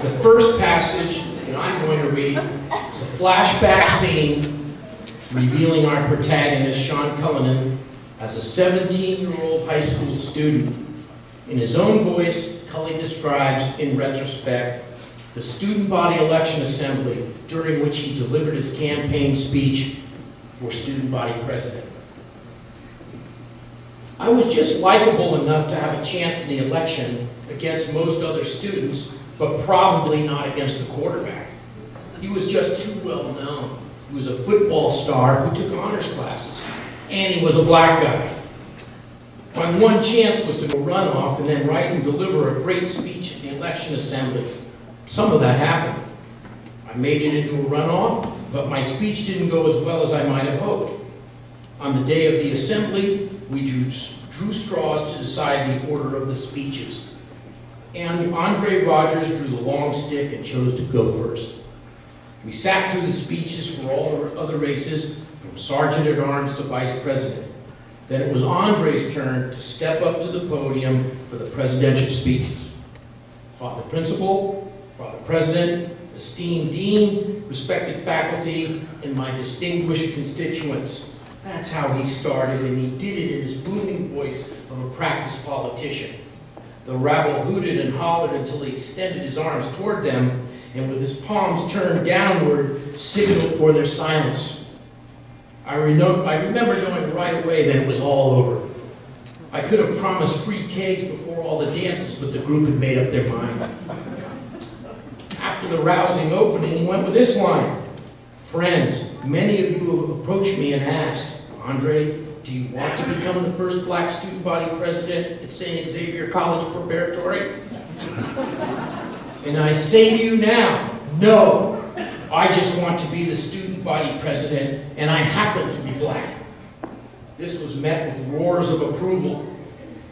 The first passage that I'm going to read is a flashback scene revealing our protagonist, Sean Cullinan, as a 17-year-old high school student. In his own voice, Cully describes, in retrospect, the student body election assembly during which he delivered his campaign speech for student body president. I was just likable enough to have a chance in the election against most other students, but probably not against the quarterback. He was just too well known. He was a football star who took honors classes, and he was a black guy. My one chance was to go runoff and then write and deliver a great speech at the election assembly. Some of that happened. I made it into a runoff, but my speech didn't go as well as I might have hoped. On the day of the assembly, we drew straws to decide the order of the speeches. And Andre Rogers drew the long stick and chose to go first. We sat through the speeches for all the other races, from sergeant at arms to vice president. Then it was Andre's turn to step up to the podium for the presidential speeches. Father Principal, Father President, esteemed dean, respected faculty, and my distinguished constituents. That's how he started, and he did it in his booming voice of a practiced politician. The rabble hooted and hollered until he extended his arms toward them, and with his palms turned downward, signaled for their silence. I remember knowing right away that it was all over. I could have promised free cakes before all the dances, but the group had made up their mind. After the rousing opening, he went with this line. Friends, many of you have approached me and asked, Andre, do you want to become the first black student body president at St. Xavier College Preparatory? And I say to you now, no. I just want to be the student body president, and I happen to be black. This was met with roars of approval.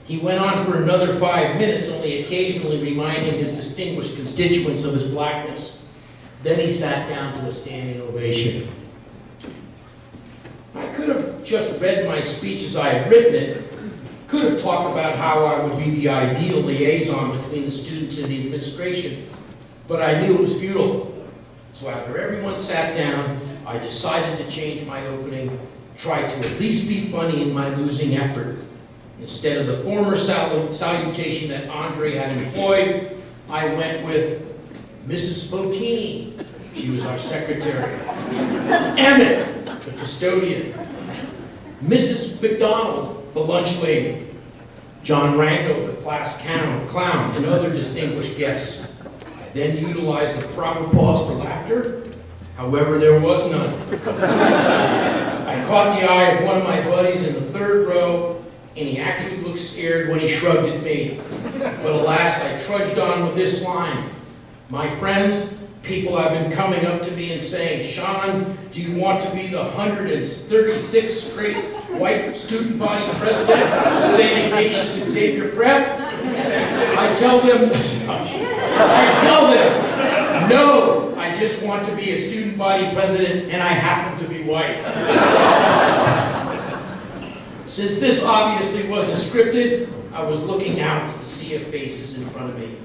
He went on for another 5 minutes, only occasionally reminding his distinguished constituents of his blackness. Then he sat down to a standing ovation. I could have just read my speech as I had written it, could have talked about how I would be the ideal liaison between the students and the administration, but I knew it was futile. So after everyone sat down, I decided to change my opening, try to at least be funny in my losing effort. Instead of the former salutation that Andre had employed, I went with Mrs. Spotini, she was our secretary, Emmett, the custodian, Mrs. McDonald, the lunch lady, John Rango, the class clown, and other distinguished guests. I then utilized the proper pause for laughter, however, there was none. I caught the eye of one of my buddies in the third row, and he actually looked scared when he shrugged at me. But alas, I trudged on with this line. My friends, people have been coming up to me and saying, Sean, do you want to be the 136th straight white student body president of St. Ignatius Xavier Prep? I tell them, no, I just want to be a student body president and I happen to be white. Since this obviously wasn't scripted, I was looking out at the sea of faces in front of me.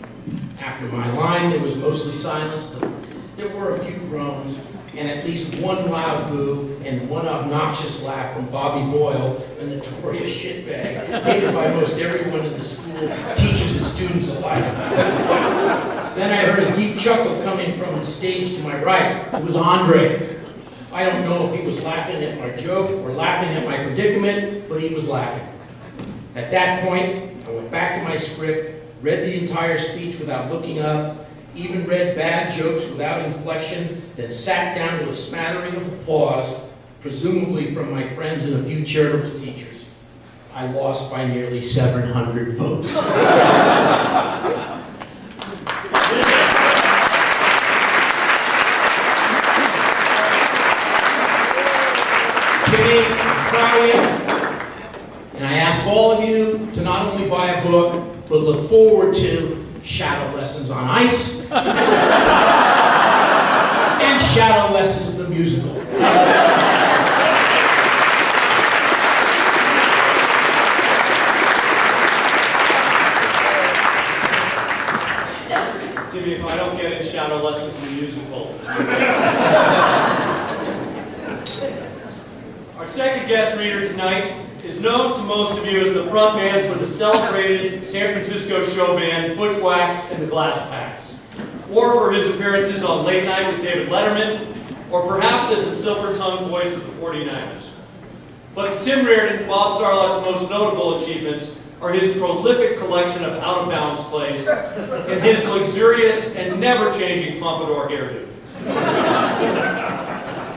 After my line, there was mostly silence, but there were a few groans, and at least one loud boo and one obnoxious laugh from Bobby Boyle, a notorious shitbag, hated by most everyone in the school, teachers and students alike. Then I heard a deep chuckle coming from the stage to my right. It was Andre. I don't know if he was laughing at my joke or laughing at my predicament, but he was laughing. At that point, I went back to my script, read the entire speech without looking up, even read bad jokes without inflection, then sat down to a smattering of applause, presumably from my friends and a few charitable teachers. I lost by nearly 700 votes. Kidding, crying, and I ask all of you to not only buy a book, but look forward to Shadow Lessons on Ice and Shadow Lessons the musical. Give me if I don't get in Shadow Lessons the musical. Our second guest reader tonight is known to most of you as the frontman for the celebrated San Francisco show band Bushwhacks and the Glass Packs, or for his appearances on Late Night with David Letterman, or perhaps as the silver-tongued voice of the 49ers. But to Tim Reardon, Bob Sarlatte's most notable achievements are his prolific collection of out-of-bounds plays and his luxurious and never-changing pompadour hairdo.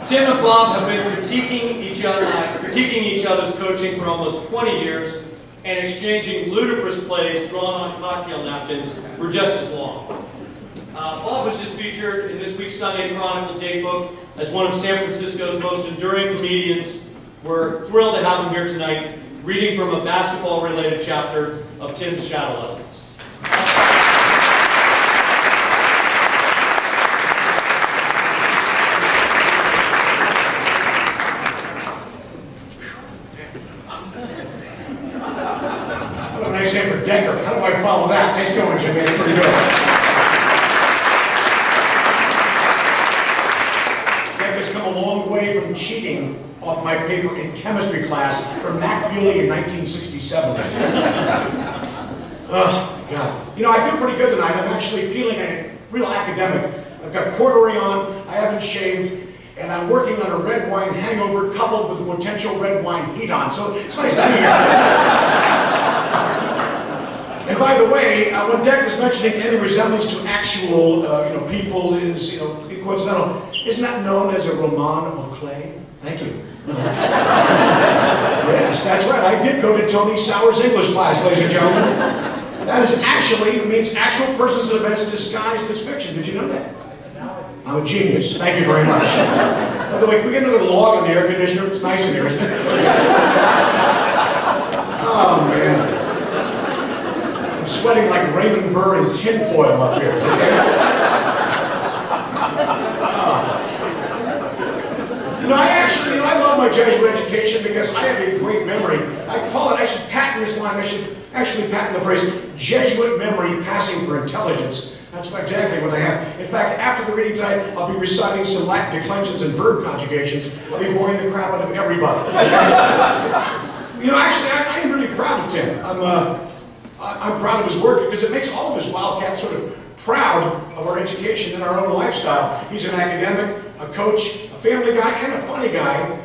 Tim and Bob have been critiquing each other's coaching for almost 20 years and exchanging ludicrous plays drawn on cocktail napkins for just as long. Bob was just featured in this week's Sunday Chronicle Datebook as one of San Francisco's most enduring comedians. We're thrilled to have him here tonight, reading from a basketball-related chapter of Tim's Shadow Lessons. What a nice name for Dekker. How do I follow that? Nice going, Jimmy. That's pretty good. Dekker's come a long way from cheating off my paper in chemistry class from Mac Bewley in 1967. Oh, God. You know, I feel pretty good tonight. I'm actually feeling a real academic. I've got corduroy on, I haven't shaved, and I'm working on a red wine hangover coupled with a potential red wine heat on. So it's nice to be here. And by the way, when Deck was mentioning any resemblance to actual, people is, coincidental, isn't that known as a roman au clay? Thank you. Yes, that's right. I did go to Tony Sauer's English class, ladies and gentlemen. That is actually, it means actual persons and events disguised as fiction. Did you know that? I'm a genius. Thank you very much. By the way, can we get another log on the air conditioner? It's nice in here, isn't it? Oh, man. I'm sweating like Raymond Burr in tinfoil up here. I love my Jesuit education because I have a great memory. I should patent this line, I should actually patent the phrase, Jesuit memory passing for intelligence. That's exactly what I have. In fact, after the reading tonight, I'll be reciting some Latin declensions and verb conjugations. I'll be boring the crap out of everybody. I am really proud of Tim. I'm proud of his work because it makes all of us Wildcats sort of proud of our education and our own lifestyle. He's an academic, a coach, a family guy, and a funny guy,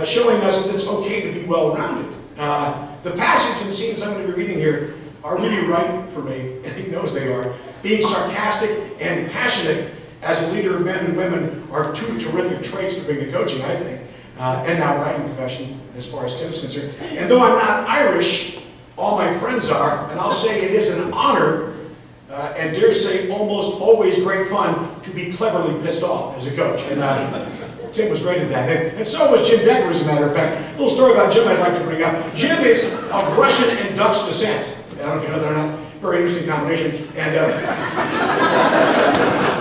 showing us that it's okay to be well-rounded. The passages and scenes I'm going to be reading here are really right for me, and he knows they are. Being sarcastic and passionate as a leader of men and women are two terrific traits to bring to coaching, I think, and now writing profession, as far as Tim is concerned. And though I'm not Irish, all my friends are, and I'll say it is an honor and dare say almost always great fun to be cleverly pissed off as a coach. And Tim was great at that. And so was Jim Dekker, as a matter of fact. A little story about Jim I'd like to bring up. Jim is of Russian and Dutch descent. I don't know if you know that or not. Very interesting combination. And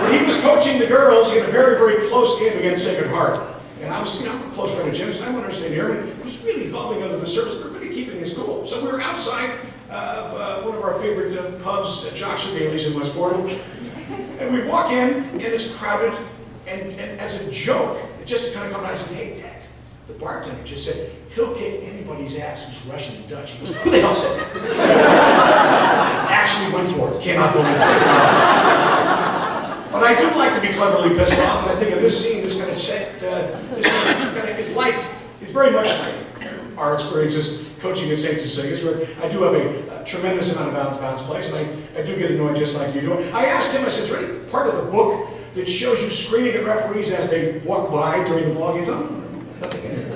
when he was coaching the girls, he had a very, very close game against Sacred Heart. And I was, I'm a close friend of Jim's, and I wanted to stay near him. He was really bubbling under the surface, but really keeping his cool. So we were outside of one of our favorite pubs, Jock's and Bailey's in Westport. And we walk in, and it's crowded, and as a joke, it just kind of come out and said, hey, Dad, the bartender just said, he'll kick anybody's ass who's Russian and Dutch. He goes, who the hell said that? Actually went for it. Cannot believe it. But I do like to be cleverly pissed off, and I think of this scene is going to set, it's very much like our experiences coaching at St. Cecilia's, where I do have a tremendous amount of out-of-bounds plays, and I do get annoyed just like you do. I asked him, I said, is there any part of the book that shows you screaming at referees as they walk by during the ball game? No, nothing in here.